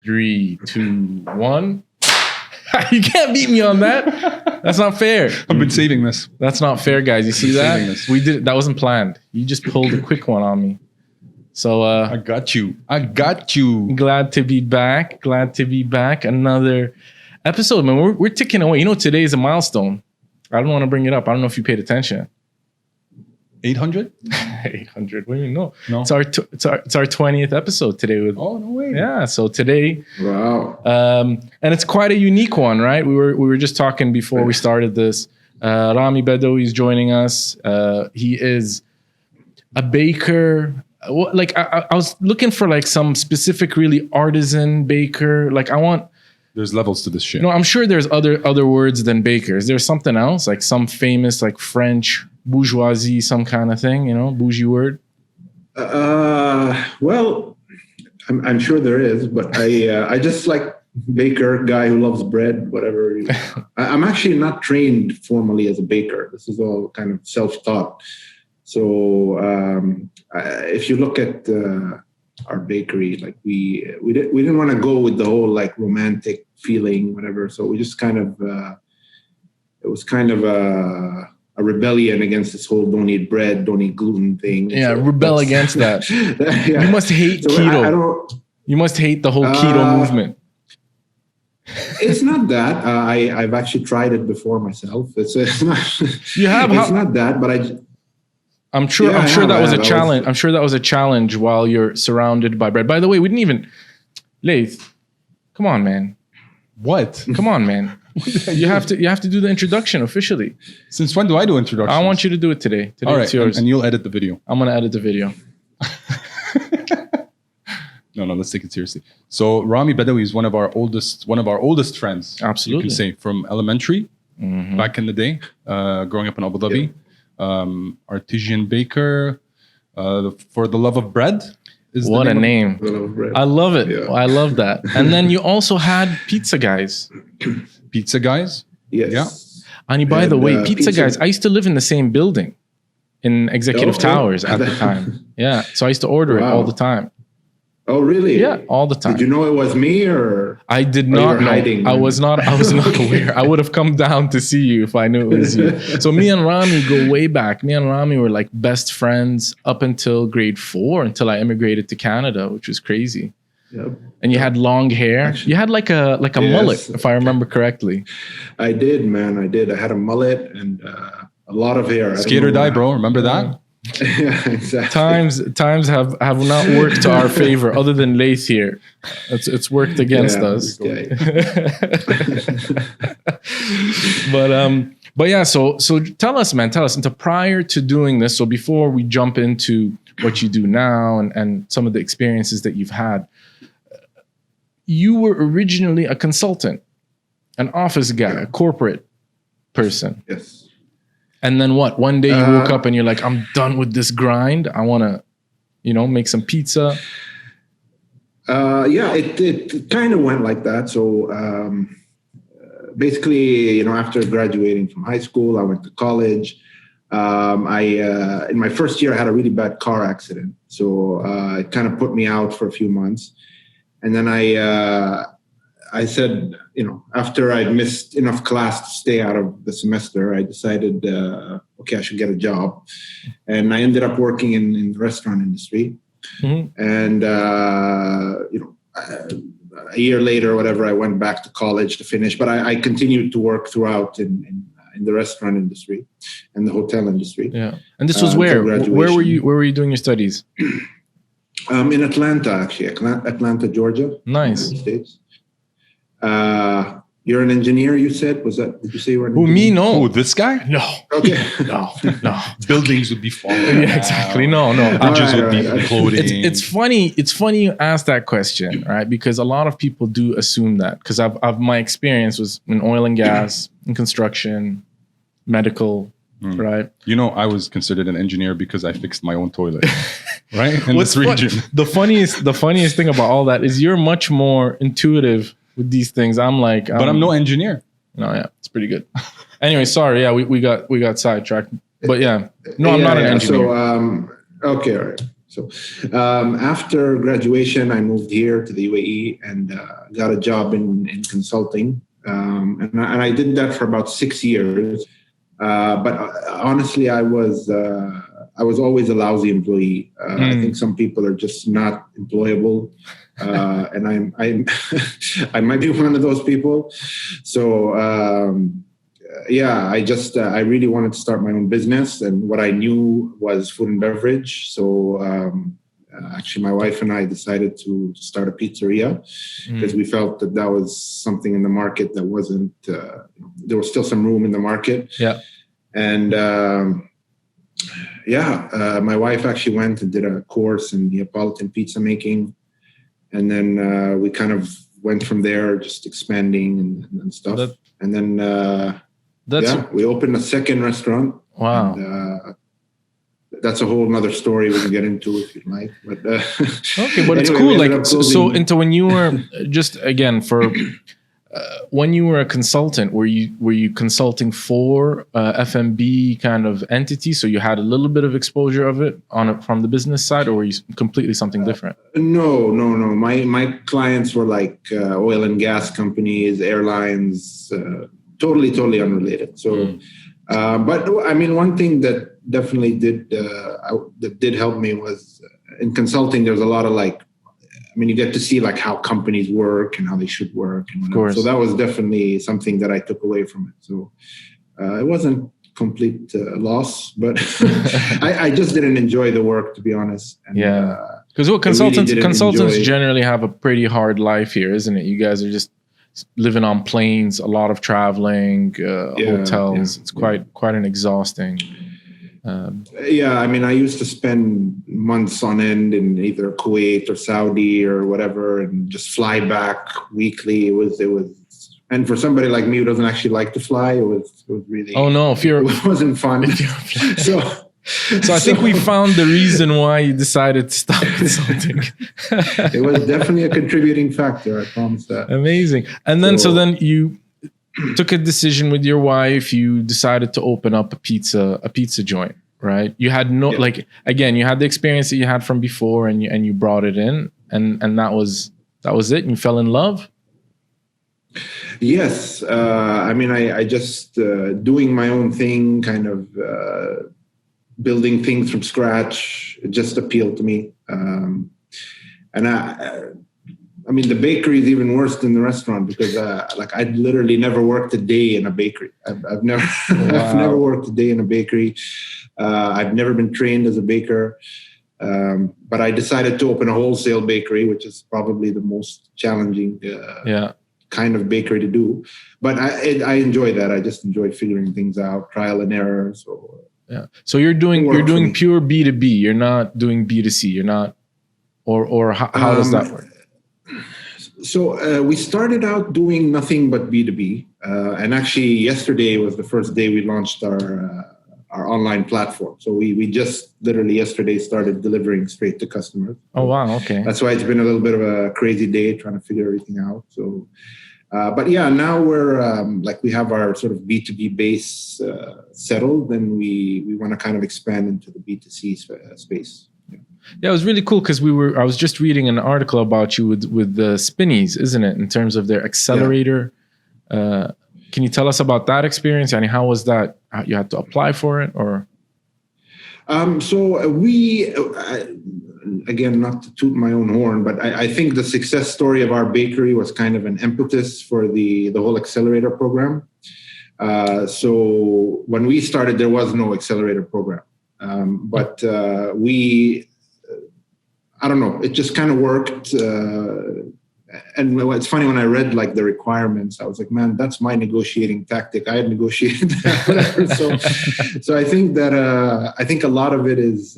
3, 2, 1. You can't beat me on that. That's not fair. I've been saving this. That's not fair, guys. You see that? We did. That wasn't planned. You just pulled a quick one on me. So I got you. Glad to be back. Another episode, man. We're ticking away. You know, today is a milestone. I don't want to bring it up. I don't know if you paid attention. 800? 800. What do you know? No. It's our 20th episode today. Oh, no way. Yeah. So today, wow. And it's quite a unique one, right? We were just talking before we started this. Rami Badawi is joining us. He is a baker. Like I was looking for like some specific, really artisan baker. Like There's levels to this shit. No, I'm sure there's other words than bakers. There's something else, like some famous, like French bourgeoisie, some kind of thing, bougie word. Well, I'm sure there is, but I just like baker, guy who loves bread, whatever. I'm actually not trained formally as a baker. This is all kind of self-taught. So if you look at our bakery, like we didn't want to go with the whole like romantic feeling, whatever. So we just kind of it was kind of a rebellion against this whole don't eat bread, don't eat gluten thing. Yeah, so rebel against that. Yeah. You must hate keto. You must hate the whole keto movement. It's not that. I've actually tried it before myself. It's not. You have? It's not that, but I'm sure that was a challenge. I'm sure that was a challenge while you're surrounded by bread. By the way, we didn't even Laith. Come on, man. What? Come on, man. You have to do the introduction officially. Since when do I do introductions? I want you to do it today. Today all right, it's yours. And you'll edit the video. I'm gonna edit the video. No, let's take it seriously. So Rami Badawi is one of our oldest friends. Absolutely. You can say from elementary, back in the day, growing up in Abu Dhabi. Yeah. Artisan baker, for the love of bread. What a name. I love it. Yeah. I love that. And then you also had Pizza Guys. Pizza Guys? Yes. Yeah. And by the way, Pizza Guys, I used to live in the same building in Executive Towers at the time. Yeah. So I used to order it all the time. Oh, really? Yeah, all the time. Did you know it was me or? I did not know. Hiding, I was not aware. I would have come down to see you if I knew it was you. So me and Rami go way back. Me and Rami were like best friends up until grade 4, until I immigrated to Canada, which was crazy. Yep. And you had long hair. Actually, you had like a mullet, if I remember correctly. I did, man. I did. I had a mullet and a lot of hair. Skate or die, bro. Remember that? Yeah, exactly. Times have not worked to our favor, other than Laith here. It's worked against us. Okay. But yeah, so tell us, man. Into prior to doing this, so before we jump into what you do now and some of the experiences that you've had, you were originally a consultant, an office guy, a corporate person. Yes. And then what? One day you woke up and you're like, I'm done with this grind. I want to, make some pizza. Yeah, it kind of went like that. So basically, after graduating from high school, I went to college. In my first year, I had a really bad car accident. So it kind of put me out for a few months. And then I said, after I'd missed enough class to stay out of the semester, I decided, okay, I should get a job. And I ended up working in the restaurant industry. Mm-hmm. And, a year later or whatever, I went back to college to finish. But I continued to work throughout in the restaurant industry and the hotel industry. Yeah. And this was where? Where were you doing your studies? In Atlanta, actually. Atlanta, Georgia. Nice. United States. You're an engineer, you said? Did you say you were an engineer? Me? No. Oh, this guy? No. Okay. No. Buildings would be falling. Yeah, exactly. No. Bridges would be imploding. It's funny you ask that question, right? Because a lot of people do assume that. Because my experience was in oil and gas, in construction, medical, right? I was considered an engineer because I fixed my own toilet, right? In this region. The funniest thing about all that is you're much more intuitive with these things. I'm like, but I'm no engineer. No, yeah, it's pretty good. Anyway, sorry, yeah, we got sidetracked. But yeah, no, I'm not an engineer. So okay, all right. So after graduation, I moved here to the UAE and got a job in consulting. And I did that for about 6 years. But honestly, I was always a lousy employee. I think some people are just not employable, and I might be one of those people. So I really wanted to start my own business, and what I knew was food and beverage. So actually, my wife and I decided to start a pizzeria because we felt that was something in the market that wasn't. There was still some room in the market. Yeah. And my wife actually went and did a course in Neapolitan pizza making, and then we kind of went from there, just expanding and stuff. And then we opened a second restaurant. Wow. And, that's a whole nother story we can get into if you'd like. But okay, but it's cool. Like so into when you were just again for. When you were a consultant, were you consulting for F&B kind of entity? So you had a little bit of exposure of it from the business side, or were you completely something different? No. My clients were like oil and gas companies, airlines, totally unrelated. So, but I mean, one thing that definitely did help me was in consulting. There's a lot of you get to see how companies work and how they should work. And of course. So that was definitely something that I took away from it. So it wasn't complete loss, but I just didn't enjoy the work, to be honest. And, because consultants generally have a pretty hard life here, isn't it? You guys are just living on planes, a lot of traveling, hotels. It's quite an exhausting. I used to spend months on end in either Kuwait or Saudi or whatever, and just fly back weekly. It was, and for somebody like me who doesn't actually like to fly, it was really. Oh no! It wasn't fun. So I think we found the reason why you decided to stop consulting. It was definitely a contributing factor. I promise that. Amazing. And then so then you took a decision with your wife. You decided to open up a pizza joint, right? You had you had the experience that you had from before, and you brought it in, and that was it. And you fell in love. Yes, I just doing my own thing, kind of building things from scratch. It just appealed to me, the bakery is even worse than the restaurant because I'd literally never worked a day in a bakery. I've never I've never worked a day in a bakery. I've never been trained as a baker. But I decided to open a wholesale bakery, which is probably the most challenging kind of bakery to do. But I enjoy that. I just enjoy figuring things out, trial and error. So you're doing pure B2B. You're not doing B2C. You're not, or how does that work? So we started out doing nothing but B2B, and actually yesterday was the first day we launched our online platform. So we just literally yesterday started delivering straight to customers. Oh wow! Okay. That's why it's been a little bit of a crazy day trying to figure everything out. So, now we're we have our sort of B2B base settled, and we want to kind of expand into the B2C space. Yeah, it was really cool because I was just reading an article about you with the Spinneys, isn't it? In terms of their accelerator. Can you tell us about that experience? I mean, how was that? You had to apply for it, or? So we, again, not to toot my own horn, but I think the success story of our bakery was kind of an impetus for the whole accelerator program. So when we started, there was no accelerator program, but I don't know, it just kind of worked. And it's funny, when I read the requirements, I was like, man, that's my negotiating tactic. I had negotiated that, whatever. So I think that a lot of it is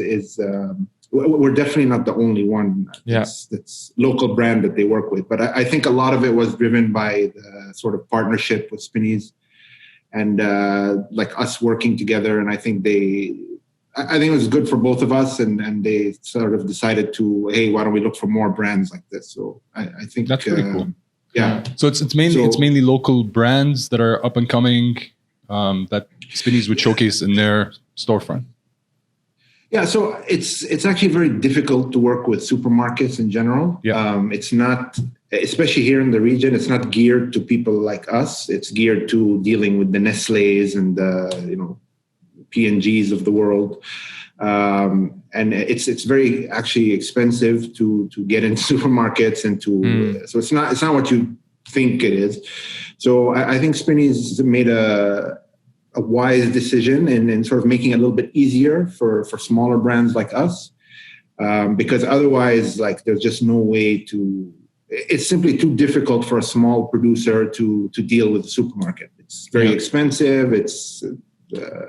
we're definitely not the only one that's local brand that they work with. But I think a lot of it was driven by the sort of partnership with Spinneys and us working together. And I think it was good for both of us, and they sort of decided to, hey, why don't we look for more brands like this? So I think that's pretty cool. Yeah. So it's mainly local brands that are up and coming that Spinneys would showcase in their storefront. Yeah, so it's actually very difficult to work with supermarkets in general. Yeah. It's not, especially here in the region, it's not geared to people like us. It's geared to dealing with the Nestle's and the P&Gs of the world. And it's very actually expensive to get into supermarkets and so it's not what you think it is. So I think Spinneys made a wise decision in sort of making it a little bit easier for smaller brands like us, because otherwise, like, there's just no way it's simply too difficult for a small producer to deal with the supermarket. It's very expensive.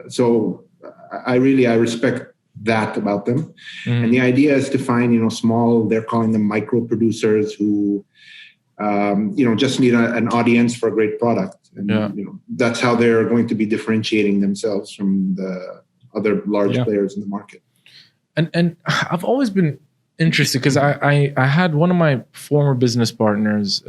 So I respect that about them. And the idea is to find, small, they're calling them micro producers who, just need an audience for a great product. And, that's how they're going to be differentiating themselves from the other large players in the market. And I've always been interested because I had one of my former business partners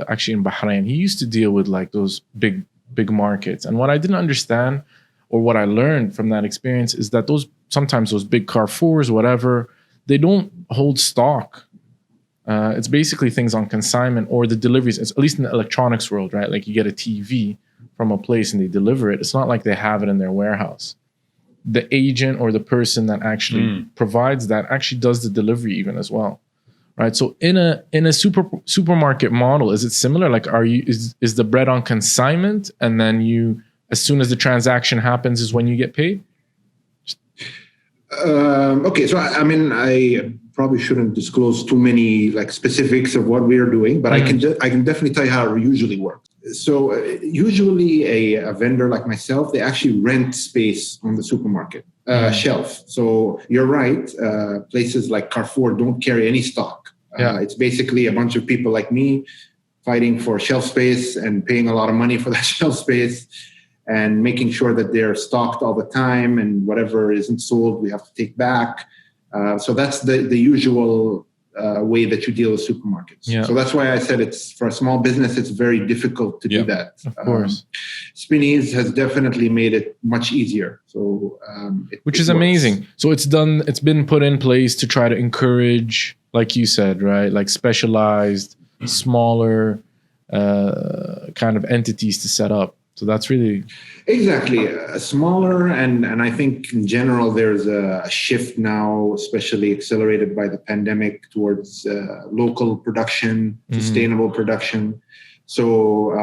actually in Bahrain. He used to deal with like those big markets. And what I didn't understand, or what I learned from that experience, is that sometimes those big Carrefours, whatever, they don't hold stock. It's basically things on consignment or the deliveries. It's at least in the electronics world, right? Like you get a TV from a place and they deliver it. It's not like they have it in their warehouse. The agent or the person that actually provides that actually does the delivery even as well, right? So in a supermarket model, is it similar? Like, is the bread on consignment and then as soon as the transaction happens is when you get paid? Okay, so I probably shouldn't disclose too many like specifics of what we are doing, but I can definitely tell you how it usually works. So usually a vendor like myself, they actually rent space on the supermarket shelf. So you're right, places like Carrefour don't carry any stock. It's basically a bunch of people like me fighting for shelf space and paying a lot of money for that shelf space, and making sure that they're stocked all the time, and whatever isn't sold, we have to take back. So that's the usual way that you deal with supermarkets. Yeah. So that's why I said it's for a small business, it's very difficult to do that. Of course. Spinneys has definitely made it much easier. So which is amazing. So it's been put in place to try to encourage, like you said, right? Like specialized, smaller kind of entities to set up. So that's really exactly smaller, and I think in general there's a shift now, especially accelerated by the pandemic, towards local production, sustainable production. So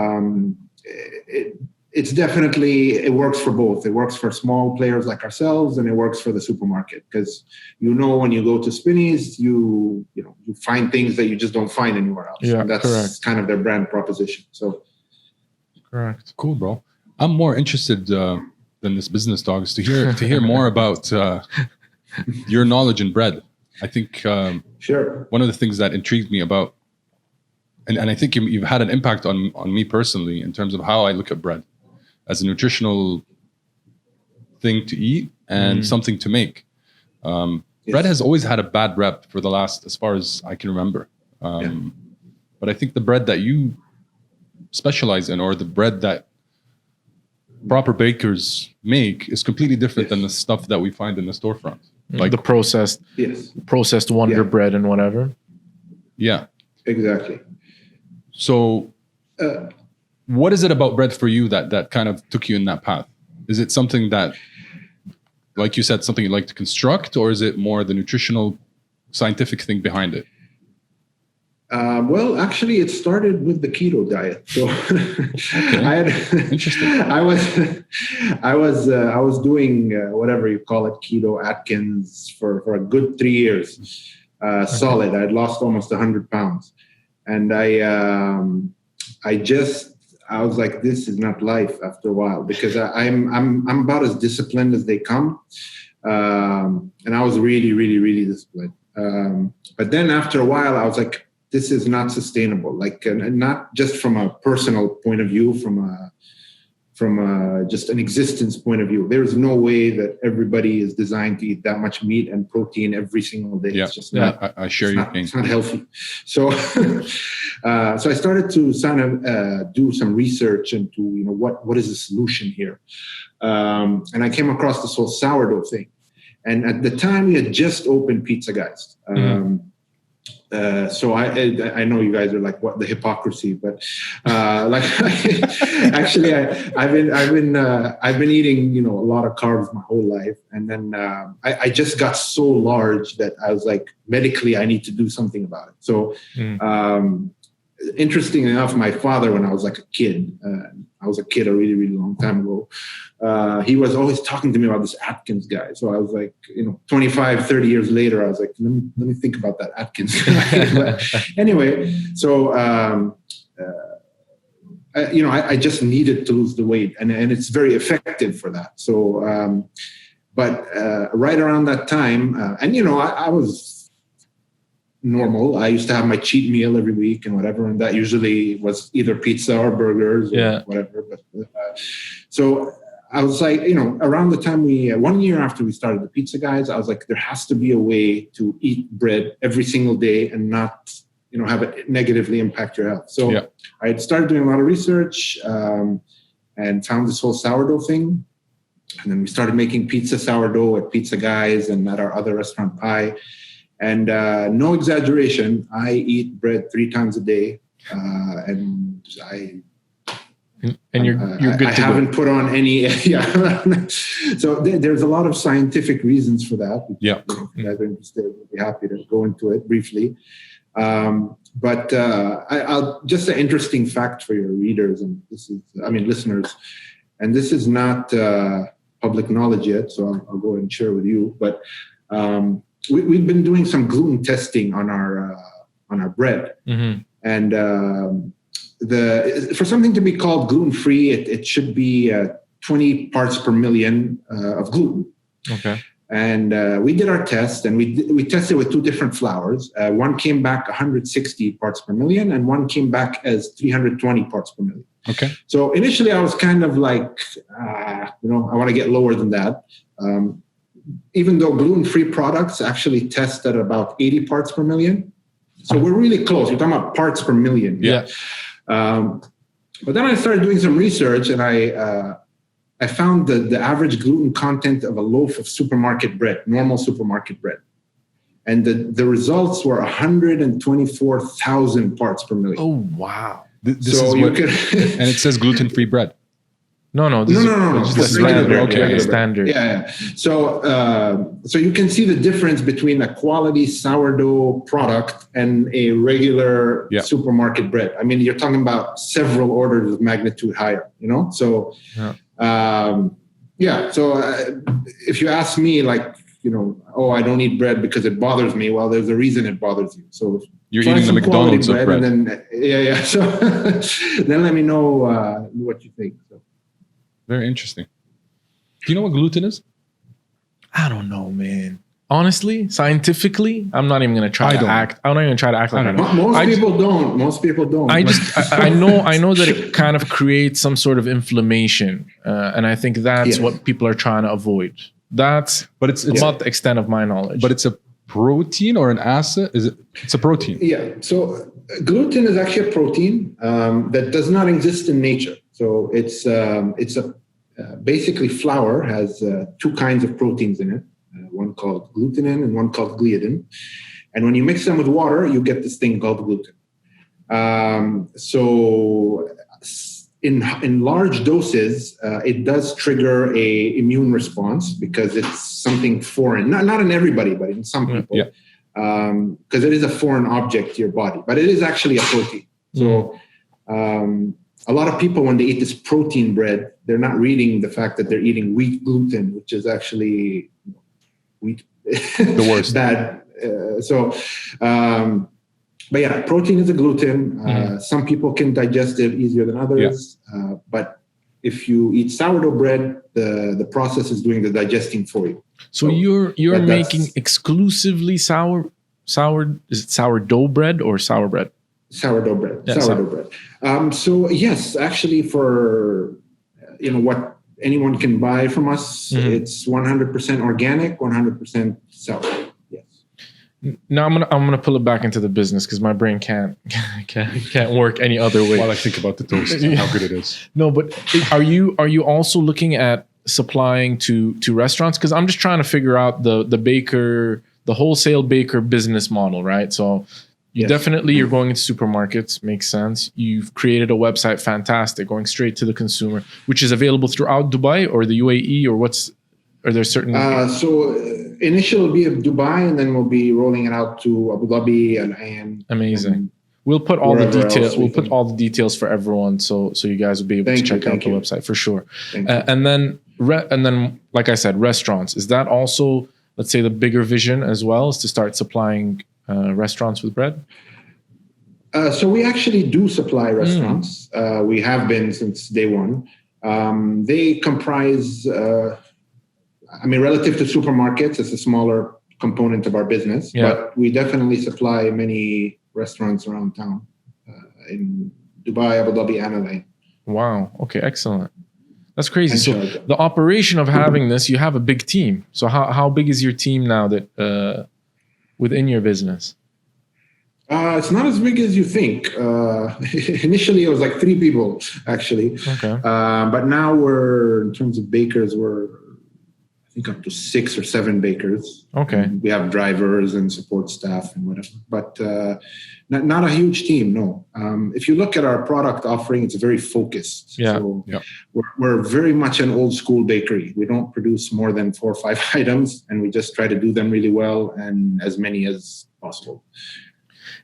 it's definitely, it works for both. It works for small players like ourselves, and it works for the supermarket, because when you go to Spinneys, you find things that you just don't find anywhere else. Yeah, and that's correct. Kind of their brand proposition. So. Correct. Cool, bro. I'm more interested than this business talk is to hear more about your knowledge in bread. I think sure. One of the things that intrigued me about, and I think you've had an impact on me personally in terms of how I look at bread as a nutritional thing to eat and something to make. Bread has always had a bad rep for the last, as far as I can remember. But I think the bread that you specialize in, or the bread that proper bakers make, is completely different than the stuff that we find in the storefront, like the processed Wonder Bread and whatever. Yeah, exactly. So what is it about bread for you that kind of took you in that path? Is it something that, like you said, something you like to construct, or is it more the nutritional scientific thing behind it? Well, actually, it started with the keto diet. So Interesting. I was doing whatever you call it, keto Atkins for a good 3 years, solid. I'd lost almost 100 pounds, and I was like, this is not life after a while, because I'm about as disciplined as they come, and I was really, really, really disciplined. But then after a while, I was like, this is not sustainable. Like, and not just from a personal point of view, from just an existence point of view. There's no way that everybody is designed to eat that much meat and protein every single day. Yeah, it's just not. I share your pain. It's not healthy. So, so I started to kind of do some research into what is the solution here, and I came across this whole sourdough thing. And at the time, we had just opened Pizza Guys. So I know you guys are like, what the hypocrisy, but like actually I've been eating a lot of carbs my whole life, and then I just got so large that I was like, medically I need to do something about it. So interesting enough, my father, when I was like a kid, I was a kid a really, really long time ago, he was always talking to me about this Atkins guy. So I was like, 25, 30 years later, I was like, let me think about that Atkins guy. But anyway, so, I just needed to lose the weight, and it's very effective for that. So, but right around that time, I was normal. I used to have my cheat meal every week and whatever, and that usually was either pizza or burgers or whatever. But so I was like, around the time 1 year after we started the Pizza Guys, I was like, there has to be a way to eat bread every single day and not, have it negatively impact your health. So I had started doing a lot of research and found this whole sourdough thing. And then we started making pizza sourdough at Pizza Guys and at our other restaurant, Pie. And no exaggeration, I eat bread 3 times a day, and you're good. I haven't put on any. So there's a lot of scientific reasons for that. If you guys are interested, I'd be happy to go into it briefly. But I'll just an interesting fact for your readers, and listeners, and this is not public knowledge yet, so I'll go and share with you. But we've been doing some gluten testing on our bread, and for something to be called gluten free, it should be 20 parts per million of gluten. Okay. And we did our test, and we tested with 2 different flours. One came back 160 parts per million, and one came back as 320 parts per million. Okay. So initially, I was kind of like, I want to get lower than that. Even though gluten-free products actually test at about 80 parts per million. So we're really close. We're talking about parts per million. Yeah. But then I started doing some research, and I found the average gluten content of a loaf of supermarket bread, normal supermarket bread. And the results were 124,000 parts per million. Oh, wow. And it says gluten-free bread. No. This is the standard. Okay. Standard. Yeah. So you can see the difference between a quality sourdough product and a regular supermarket bread. I mean, you're talking about several orders of magnitude higher, So, So if you ask me, like, I don't eat bread because it bothers me. Well, there's a reason it bothers you. So you're eating the McDonald's of bread. And then, So then let me know what you think. So. Very interesting. Do you know what gluten is? I don't know, man. Honestly, scientifically, I'm not even going to try to act. I'm not even going to try to act like I know. Most people don't. I know that it kind of creates some sort of inflammation, and I think that's what people are trying to avoid. It's about the extent of my knowledge. But it's a protein or an acid? It's a protein. Yeah. So gluten is actually a protein that does not exist in nature. So it's basically flour has 2 kinds of proteins in it. One called glutenin and one called gliadin. And when you mix them with water, you get this thing called gluten. So in large doses, it does trigger a immune response because it's something foreign. Not in everybody, but in some people. Yeah. Because it is a foreign object to your body. But it is actually a protein. So a lot of people, when they eat this protein bread, they're not reading the fact that they're eating wheat gluten, which is actually wheat. The worst. Bad. But yeah, protein is a gluten. Some people can digest it easier than others. Yeah. But if you eat sourdough bread, the process is doing the digesting for you. So you're making exclusively is it sourdough bread or sour bread? Sourdough bread. Yeah, sourdough bread. So yes, actually for what anyone can buy from us, it's 100% organic, 100% sourdough. Yes. Now I'm gonna pull it back into the business because my brain can't work any other way. While I think about the toast and how good it is. No, but are you also looking at supplying to restaurants? Because I'm just trying to figure out the wholesale baker business model, right? So you definitely, you're going into supermarkets, makes sense. You've created a website, fantastic, going straight to the consumer, which is available throughout Dubai or the UAE, or are there certain? So initially it'll be of Dubai, and then we'll be rolling it out to Abu Dhabi and Amazing. We'll put all the details. We'll put all the details for everyone, so you guys will be able to check out the website for sure. And then, like I said, restaurants. Is that also, let's say, the bigger vision as well, is to start supplying restaurants with bread? So we actually do supply restaurants. We have been since day one. They comprise, relative to supermarkets, it's a smaller component of our business, but we definitely supply many restaurants around town in Dubai, Abu Dhabi, and Al Ain. Wow. Okay, excellent. That's crazy. So the operation of having this, you have a big team. So how big is your team now that within your business? It's not as big as you think. Initially, it was like 3 people, actually. Okay. But now in terms of bakers, we're, I think, up to 6 or 7 bakers. Okay. And we have drivers and support staff and whatever. But not a huge team, no. If you look at our product offering, it's very focused. Yeah. So we're very much an old school bakery. We don't produce more than 4 or 5 items, and we just try to do them really well and as many as possible.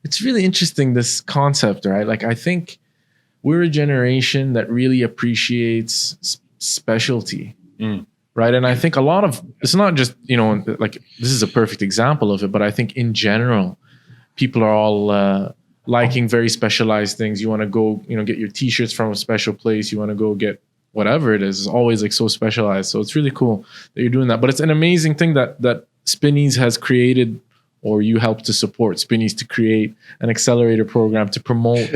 It's really interesting, this concept, right? Like, I think we're a generation that really appreciates specialty, right? And I think a lot of, it's not just, like, this is a perfect example of it, but I think in general, people are all liking very specialized things. You want to go, get your t-shirts from a special place. You want to go get whatever it is. It's always like so specialized. So it's really cool that you're doing that. But it's an amazing thing that Spinneys has created, or you helped to support Spinneys to create an accelerator program to promote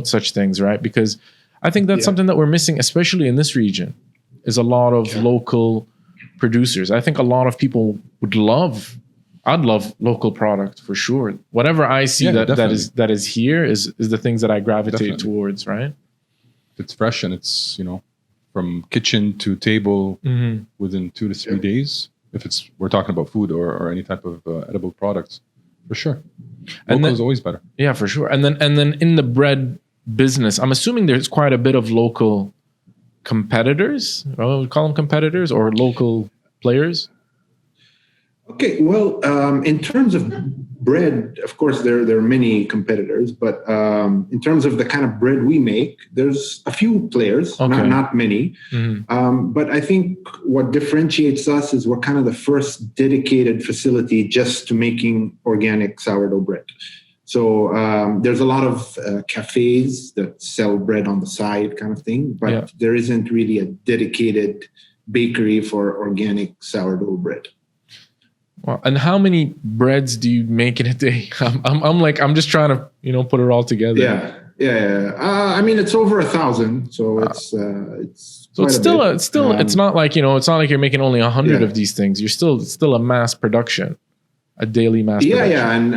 such things, right? Because I think that's something that we're missing, especially in this region, is a lot of local producers. I think a lot of people I'd love local product for sure. Whatever I see that is here is the things that I gravitate towards, right? It's fresh and it's, from kitchen to table within 2 to 3 days. If we're talking about food or any type of edible products, for sure. Local is always better. Yeah, for sure. And then in the bread business, I'm assuming there's quite a bit of local competitors. Well, we call them competitors or local players. Okay, well, in terms of bread, of course, there are many competitors, but in terms of the kind of bread we make, there's a few players, not many. But I think what differentiates us is we're kind of the first dedicated facility just to making organic sourdough bread. So there's a lot of cafes that sell bread on the side kind of thing, but there isn't really a dedicated bakery for organic sourdough bread. Wow. And how many breads do you make in a day? I'm just trying to, put it all together. Yeah. It's over 1,000. So it's it's not like, it's not like you're making only 100 of these things. It's still a mass production, a daily mass production. Yeah. And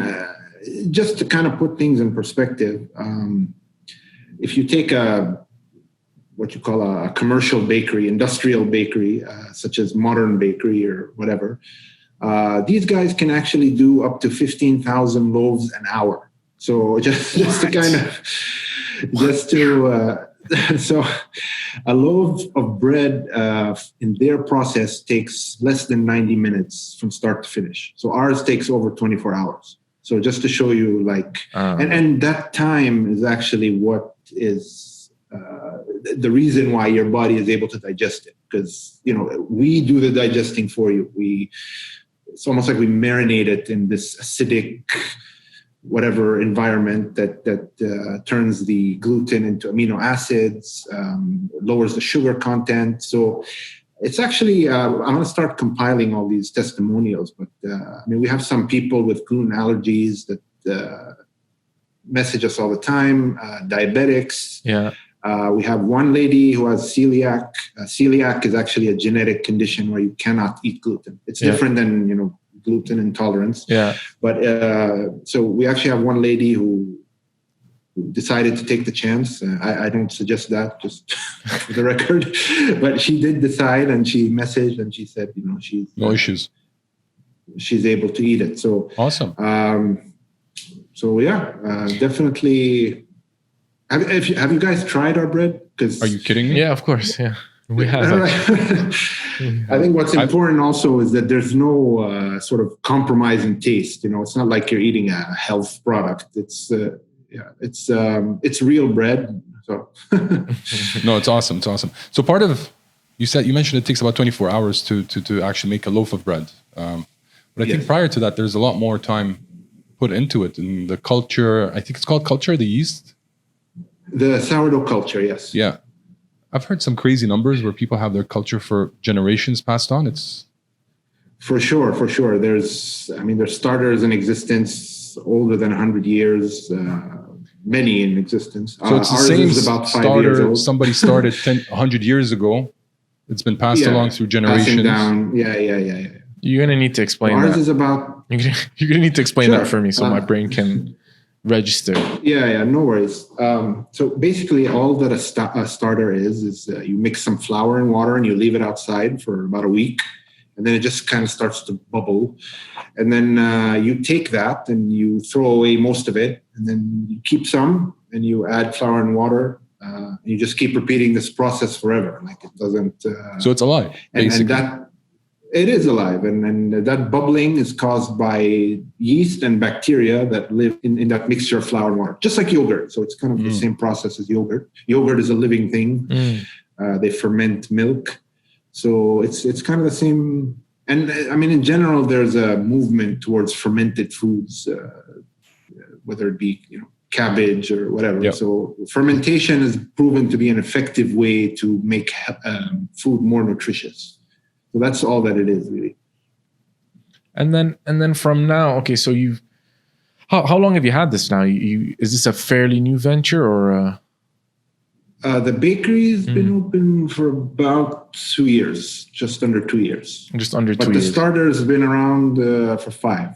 just to kind of put things in perspective, if you take what you call a commercial bakery, industrial bakery, such as Modern Bakery or whatever, these guys can actually do up to 15,000 loaves an hour. So so a loaf of bread in their process takes less than 90 minutes from start to finish. So ours takes over 24 hours. So just to show you, and that time is actually what is the reason why your body is able to digest it, because we do the digesting for you. It's almost like we marinate it in this acidic, whatever environment that turns the gluten into amino acids, lowers the sugar content. So it's actually, I'm going to start compiling all these testimonials, but we have some people with gluten allergies that message us all the time, diabetics. Yeah. We have one lady who has celiac. Celiac is actually a genetic condition where you cannot eat gluten. It's different than, gluten intolerance. Yeah. But so we actually have one lady who decided to take the chance. I don't suggest that, just for the record. But she did decide, and she messaged and she said, she's No issues. She's able to eat it. So Awesome. Definitely. Have you guys tried our bread? Are you kidding me? Yeah, of course. Yeah, we have. I think what's important also is that there's no sort of compromise in taste. It's not like you're eating a health product. It's real bread. So No, it's awesome. It's awesome. So you mentioned it takes about 24 hours to actually make a loaf of bread. But I think prior to that, there's a lot more time put into it, and the culture. I think it's called culture, the yeast. The sourdough culture, yes. Yeah. I've heard some crazy numbers where people have their culture for generations passed on. It's for sure. There's starters in existence older than 100 years, many in existence. So it's the same about 5 years old. Somebody started 100 years ago. It's been passed along through generations. Down. Yeah. You're gonna need to explain Ours that. is about. You're gonna need to explain that for me, so my brain can register. Yeah, no worries. So basically, all that a starter is you mix some flour and water and you leave it outside for about a week, and then it just kind of starts to bubble, and then you take that and you throw away most of it, and then you keep some and you add flour and water. You just keep repeating this process forever, like it doesn't. So it's alive, basically. And that. It is alive, and that bubbling is caused by yeast and bacteria that live in that mixture of flour and water, just like yogurt. So it's kind of the same process as yogurt. Yogurt is a living thing. They ferment milk. So it's kind of the same. And in general, there's a movement towards fermented foods, whether it be, cabbage or whatever. Yep. So fermentation is proven to be an effective way to make food more nutritious. So that's all that it is, really. And then from now, okay. So how long have you had this now? Is this a fairly new venture or? The bakery's been open for about 2 years, just under 2 years. Just under 2 years. But the starter's been around for 5.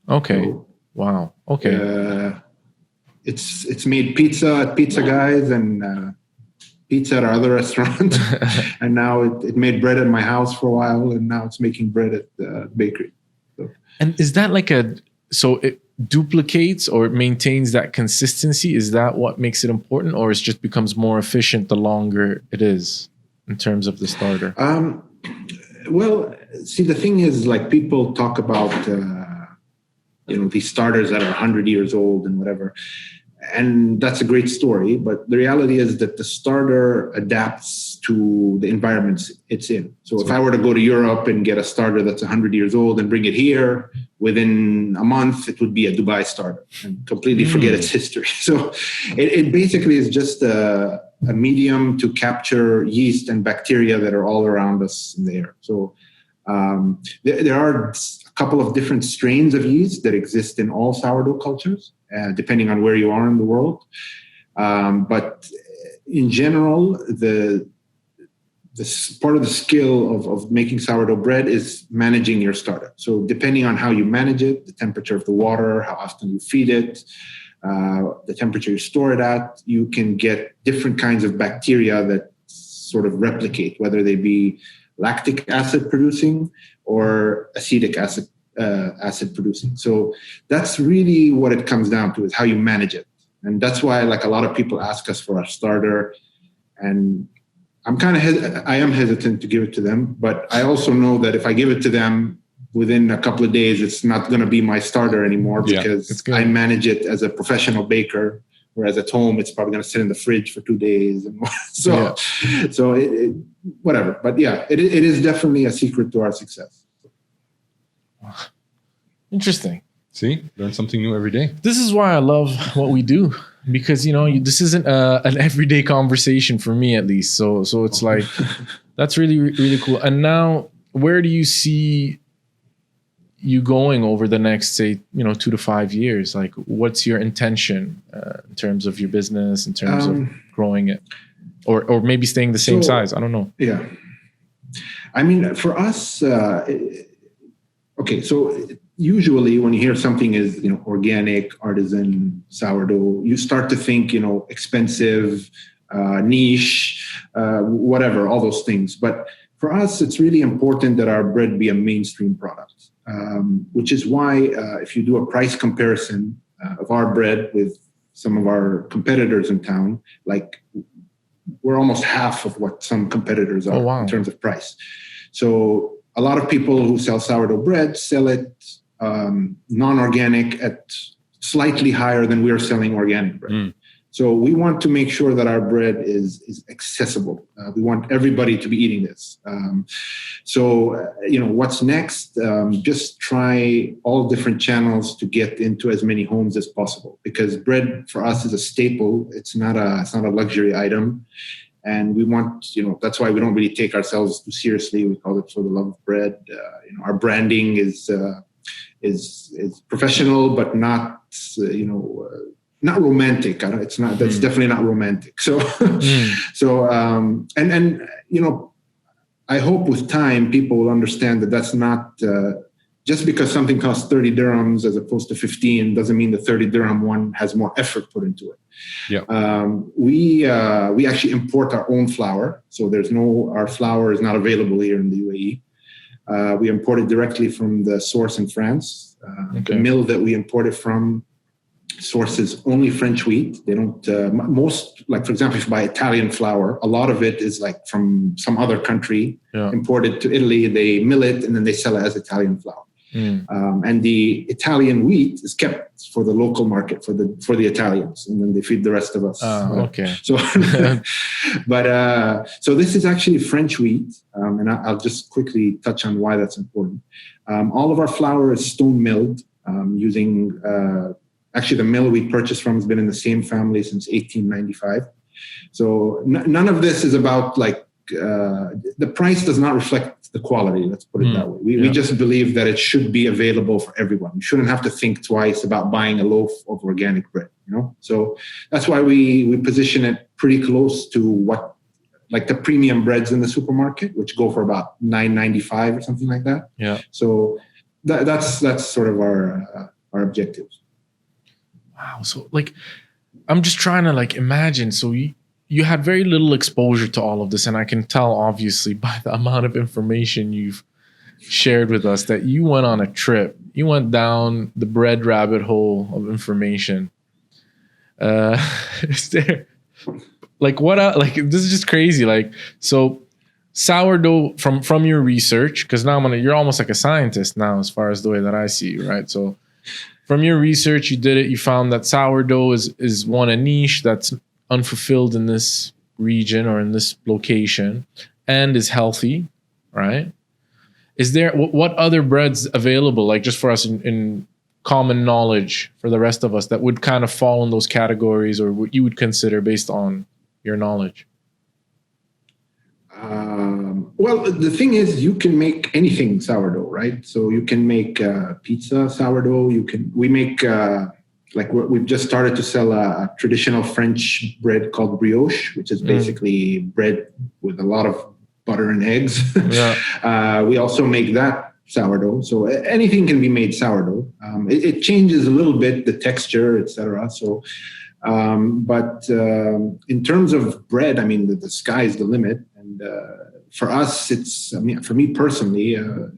Okay. So, wow. Okay. It's made pizza at Pizza Guys and. Pizza at our other restaurant, and now it made bread at my house for a while, and now it's making bread at the bakery. So. And is that so it duplicates or it maintains that consistency? Is that what makes it important, or it just becomes more efficient the longer it is in terms of the starter? Well, see, the thing is, like, people talk about these starters that are 100 years old and whatever. And that's a great story, but the reality is that the starter adapts to the environments it's in. So if I were to go to Europe and get a starter that's 100 years old and bring it here, within a month, it would be a Dubai starter and completely forget its history. So it basically is just a medium to capture yeast and bacteria that are all around us in the air. So there are a couple of different strains of yeast that exist in all sourdough cultures. Depending on where you are in the world. But in general, the part of the skill of making sourdough bread is managing your starter. So depending on how you manage it, the temperature of the water, how often you feed it, the temperature you store it at, you can get different kinds of bacteria that sort of replicate, whether they be lactic acid producing or acetic acid producing. So that's really what it comes down to, is how you manage it. And that's why, like, a lot of people ask us for our starter, and I am hesitant to give it to them, but I also know that if I give it to them within a couple of days, it's not going to be my starter anymore, because I manage it as a professional baker, whereas at home it's probably going to sit in the fridge for 2 days. And so whatever. But yeah, it is definitely a secret to our success. Interesting. See, learn something new every day. This is why I love what we do, because this isn't an everyday conversation for me, at least. So it's like that's really, really cool. And now, where do you see you going over the next, say, 2 to 5 years? Like, what's your intention in terms of your business, in terms of growing it, or maybe staying the same size? I don't know. Yeah, I mean, for us. Okay, so usually when you hear something is, organic, artisan, sourdough, you start to think, expensive, niche, whatever, all those things. But for us, it's really important that our bread be a mainstream product, which is why if you do a price comparison of our bread with some of our competitors in town, like we're almost half of what some competitors are in terms of price. So a lot of people who sell sourdough bread sell it non-organic at slightly higher than we're selling organic bread. So we want to make sure that our bread is accessible. We want everybody to be eating this. What's next? Just try all different channels to get into as many homes as possible, because bread for us is a staple. It's not a luxury item. And we want, that's why we don't really take ourselves too seriously. We call it For the Love of Bread. Our branding is professional, but not, not romantic. It's not. That's definitely not romantic. So, I hope with time people will understand that that's not just because something costs 30 dirhams as opposed to 15 doesn't mean the 30 dirham one has more effort put into it. Yeah. We actually import our own flour, so our flour is not available here in the UAE. We import it directly from the source in France. The mill that we import it from sources only French wheat. They don't for example, if you buy Italian flour, a lot of it is like from some other country, imported to Italy. They mill it and then they sell it as Italian flour. And the Italian wheat is kept for the local market for the Italians, and then they feed the rest of us. So, so this is actually French wheat, and I'll just quickly touch on why that's important. All of our flour is stone milled using. Actually, the mill we purchased from has been in the same family since 1895. So none of this is about the price does not reflect the quality. Let's put it that way. We just believe that it should be available for everyone. You shouldn't have to think twice about buying a loaf of organic bread. So that's why we position it pretty close to what, like the premium breads in the supermarket, which go for about $9.95 or something like that. Yeah. So that's sort of our objectives. Wow. So I'm just trying to imagine. So you had very little exposure to all of this. And I can tell, obviously, by the amount of information you've shared with us, that you went on a trip. You went down the bread rabbit hole of information. Is there this is just crazy. So sourdough from your research, because now you're almost like a scientist now, as far as the way that I see you, right? So from your research, you did it. You found that sourdough is a niche that's unfulfilled in this region or in this location, and is healthy, right? Is there what other breads available, just for us in common knowledge for the rest of us, that would kind of fall in those categories, or what you would consider based on your knowledge? Well, the thing is, you can make anything sourdough, right? So you can make pizza sourdough. We make we've just started to sell a traditional French bread called brioche, which is basically bread with a lot of butter and eggs. Yeah. We also make that sourdough. So anything can be made sourdough. It changes a little bit, the texture, etc. So, but in terms of bread, the sky is the limit. And for us, for me personally,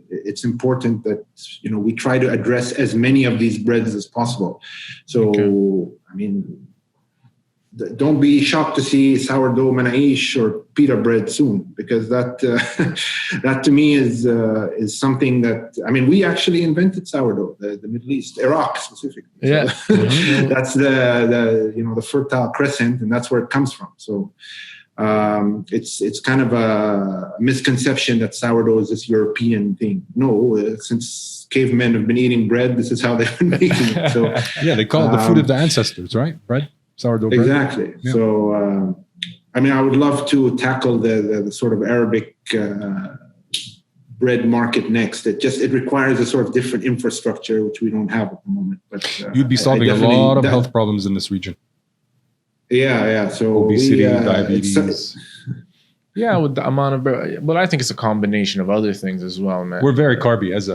it's important that, we try to address as many of these breads as possible. So, don't be shocked to see sourdough manaish or pita bread soon, because that to me is something that, we actually invented sourdough, the Middle East, Iraq specifically. Yeah. So that's the Fertile Crescent, and that's where it comes from. So it's kind of a misconception that sourdough is this European thing. No, since cavemen have been eating bread, this is how they've been making it. So yeah, they call it the food of the ancestors, right? Bread, sourdough bread. Exactly. Yeah. So I would love to tackle the sort of Arabic bread market next. It requires a sort of different infrastructure, which we don't have at the moment. But you'd be solving a lot of health problems in this region. Yeah. So obesity, diabetes. Yeah, with the amount of bread. But I think it's a combination of other things as well, man. We're very carby as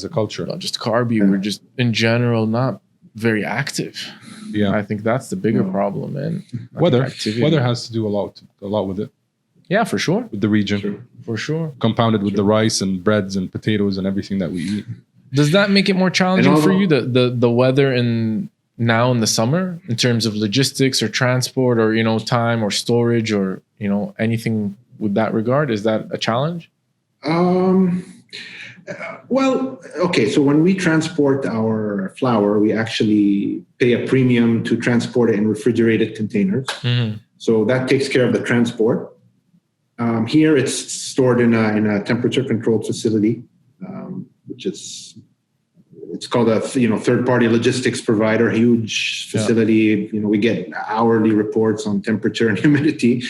a culture. Not just carby, we're just in general not very active. Yeah, I think that's the bigger problem, man. Weather has to do a lot with it. Yeah, for sure. With the region, for sure. Compounded with the rice and breads and potatoes and everything that we eat. Does that make it more challenging for you, the weather now in the summer, in terms of logistics or transport or time or storage or anything with that regard? Is that a challenge? Well, okay. So when we transport our flour, we actually pay a premium to transport it in refrigerated containers. Mm-hmm. So that takes care of the transport. Here, it's stored in a temperature-controlled facility, which it's called a third-party logistics provider. Huge facility. Yeah. We get hourly reports on temperature and humidity.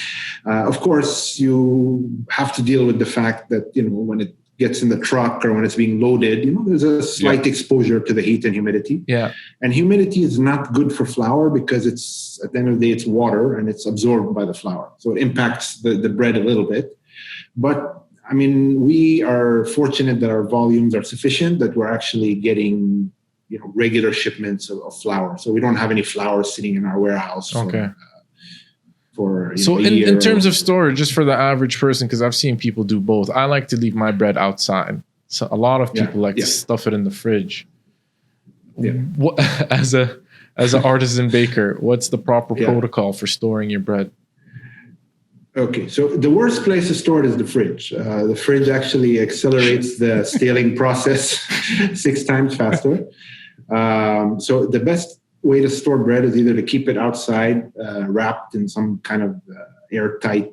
Of course, you have to deal with the fact that when it gets in the truck or when it's being loaded, there's a slight exposure to the heat and humidity. Yeah. And humidity is not good for flour because it's, at the end of the day, it's water and it's absorbed by the flour. So it impacts the bread a little bit. But I mean, we are fortunate that our volumes are sufficient, that we're actually getting, regular shipments of flour. So we don't have any flour sitting in our warehouse. Okay. So in terms of storage, just for the average person, because I've seen people do both. I like to leave my bread outside. So a lot of people like to stuff it in the fridge. Yeah. What, as an artisan baker, what's the proper protocol for storing your bread? Okay, so the worst place to store it is the fridge. The fridge actually accelerates the staling process 6 times faster. So the best way to store bread is either to keep it outside, wrapped in some kind of airtight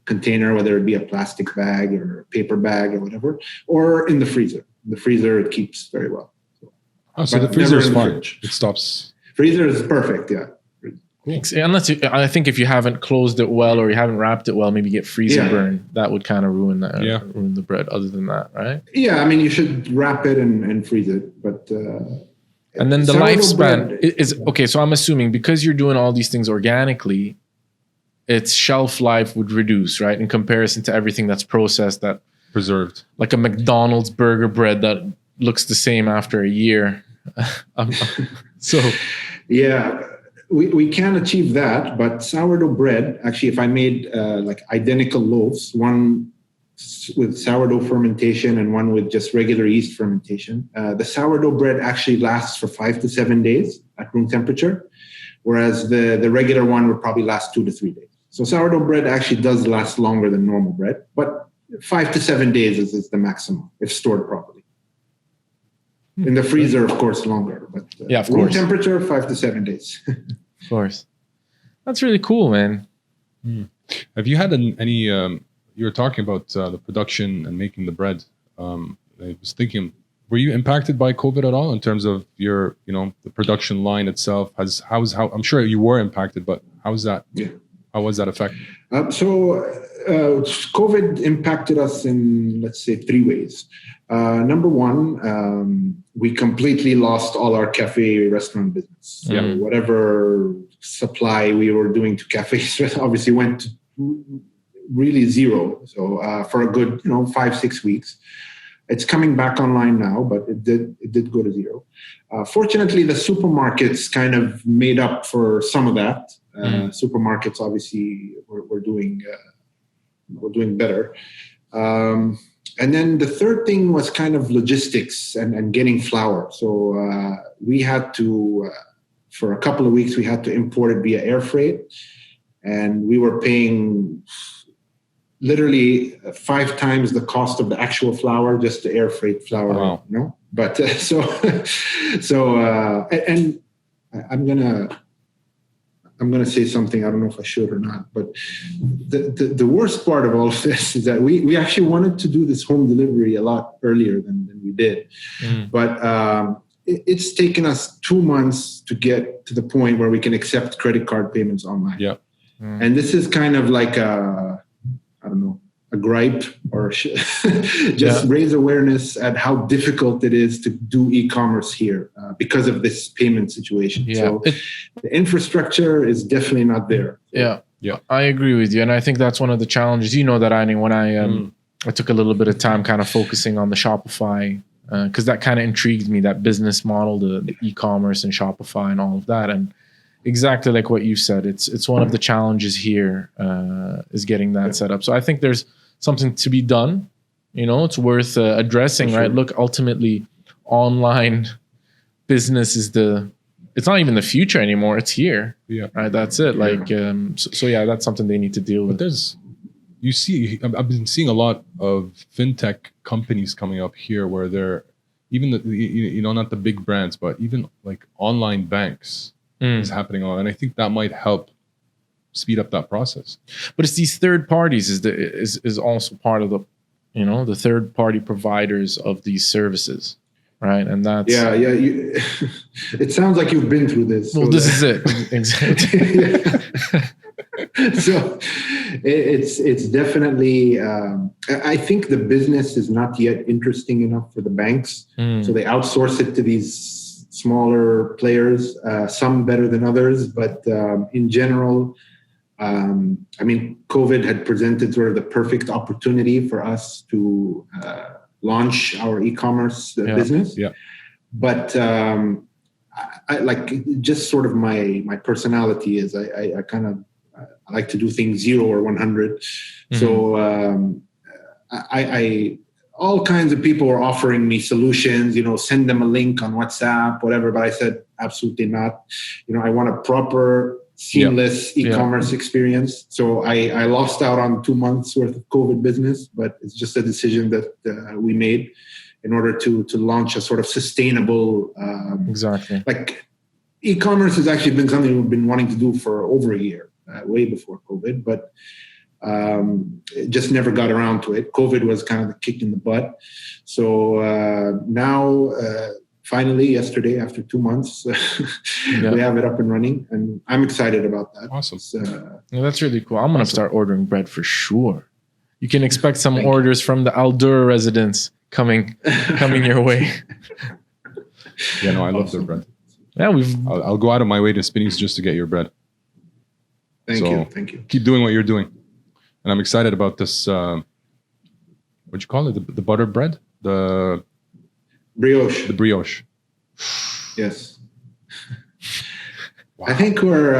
container, whether it be a plastic bag or a paper bag or whatever, or in the freezer. The freezer, it keeps very well. So the freezer is fine. It stops. Freezer is perfect, yeah. Cool. I think if you haven't closed it well or you haven't wrapped it well, maybe get freezer burn. That would kind of ruin the bread. Other than that, right? Yeah, I mean, you should wrap it and freeze it, but. And then the lifespan is okay. So I'm assuming because you're doing all these things organically, its shelf life would reduce, right? In comparison to everything that's processed, that preserved, like a McDonald's burger bread that looks the same after a year. So, yeah. We can achieve that, but sourdough bread, actually, if I made like identical loaves, one with sourdough fermentation and one with just regular yeast fermentation, the sourdough bread actually lasts for 5 to 7 days at room temperature, whereas the regular one would probably last 2 to 3 days. So sourdough bread actually does last longer than normal bread, but 5 to 7 days is the maximum if stored properly. In the freezer, of course, longer. But of room course. temperature, 5 to 7 days. Of course. That's really cool, man. Have you had any... you were talking about the production and making the bread. I was thinking, were you impacted by COVID at all in terms of your, the production line itself? How I'm sure you were impacted, but how was that? Yeah. How was that effect? COVID impacted us in, let's say, 3 ways. Number one, we completely lost all our cafe restaurant business. So whatever supply we were doing to cafes obviously went to really zero. So for a good 5-6 weeks, it's coming back online now, but it did go to zero. Fortunately, the supermarkets kind of made up for some of that. Supermarkets obviously were doing better. And then the third thing was kind of logistics and getting flour. So we had to, for a couple of weeks, we had to import it via air freight. And we were paying literally 5 times the cost of the actual flour, just the air freight flour. Wow. But and I'm gonna say something. I don't know if I should or not, but the worst part of all of this is that we actually wanted to do this home delivery a lot earlier than we did, but it's taken us 2 months to get to the point where we can accept credit card payments online. Yeah, and this is kind of like I don't know, a gripe or just raise awareness at how difficult it is to do e-commerce here because of this payment situation. Yeah. So the infrastructure is definitely not there. Yeah. I agree with you. And I think that's one of the challenges, that when I took a little bit of time kind of focusing on the Shopify, because that kind of intrigued me, that business model, the e-commerce and Shopify and all of that. And exactly like what you said, it's one of the challenges here is getting that set up. So I think there's something to be done. It's worth addressing, right? Look, ultimately, online business is it's not even the future anymore. It's here. Yeah. Right. That's it. Yeah. So that's something they need to deal with. But I've been seeing a lot of fintech companies coming up here where they're even not the big brands, but even like online banks is happening on, and I think that might help speed up that process. But it's these third parties is also part of the third party providers of these services, right? And that's it sounds like you've been through this. Well, this is it exactly. So it's definitely. I think the business is not yet interesting enough for the banks, so they outsource it to these smaller players. Some better than others, but in general, COVID had presented sort of the perfect opportunity for us to launch our e-commerce business. Yeah. But I like just sort of my personality is I kind of I like to do things 0 or 100. So I all kinds of people were offering me solutions, send them a link on WhatsApp, whatever. But I said, absolutely not. I want a proper, seamless e-commerce experience. So I lost out on 2 months worth of COVID business, but it's just a decision that we made in order to launch a sort of sustainable. Exactly. Like e-commerce has actually been something we've been wanting to do for over a year, way before COVID, but it just never got around to it. COVID was kind of the kick in the butt. So now, finally, yesterday, after 2 months, we have it up and running, and I'm excited about that. Awesome. That's really cool. I'm going to start ordering bread for sure. You can expect some orders from the Aldura residents coming your way. Yeah, no, I love their bread. Yeah, I'll go out of my way to Spinneys just to get your bread. Thank you. Keep doing what you're doing. And I'm excited about this, what'd you call it? The butter bread? The brioche. The brioche. Yes. Wow. I think we're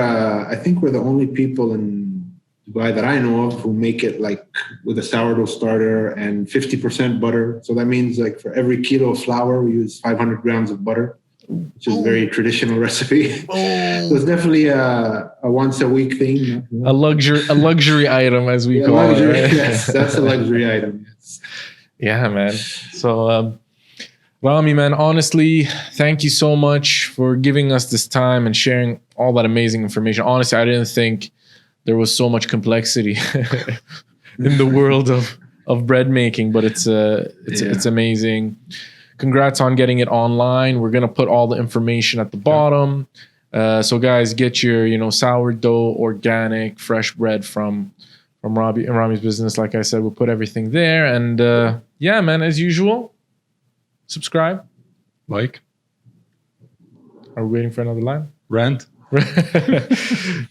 the only people in Dubai that I know of who make it like with a sourdough starter and 50% butter. So that means like for every kilo of flour, we use 500 grams of butter, which is a very traditional recipe. So it's definitely a once a week thing. A luxury item, as we call it. Right? Yes, that's a luxury item. Yes. Yeah, man. So, Rami, man, honestly, thank you so much for giving us this time and sharing all that amazing information. Honestly, I didn't think there was so much complexity in the world of bread making, but it's amazing. Congrats on getting it online. We're gonna put all the information at the bottom. So guys, get your sourdough, organic, fresh bread from Rami's business. Like I said, we'll put everything there. And yeah, man, as usual, subscribe, like. Are we waiting for another line? Rant.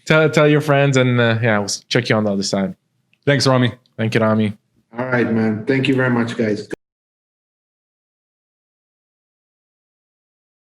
Tell your friends, and yeah, we'll check you on the other side. Thanks, Rami. Thank you, Rami. All right, man. Thank you very much, guys.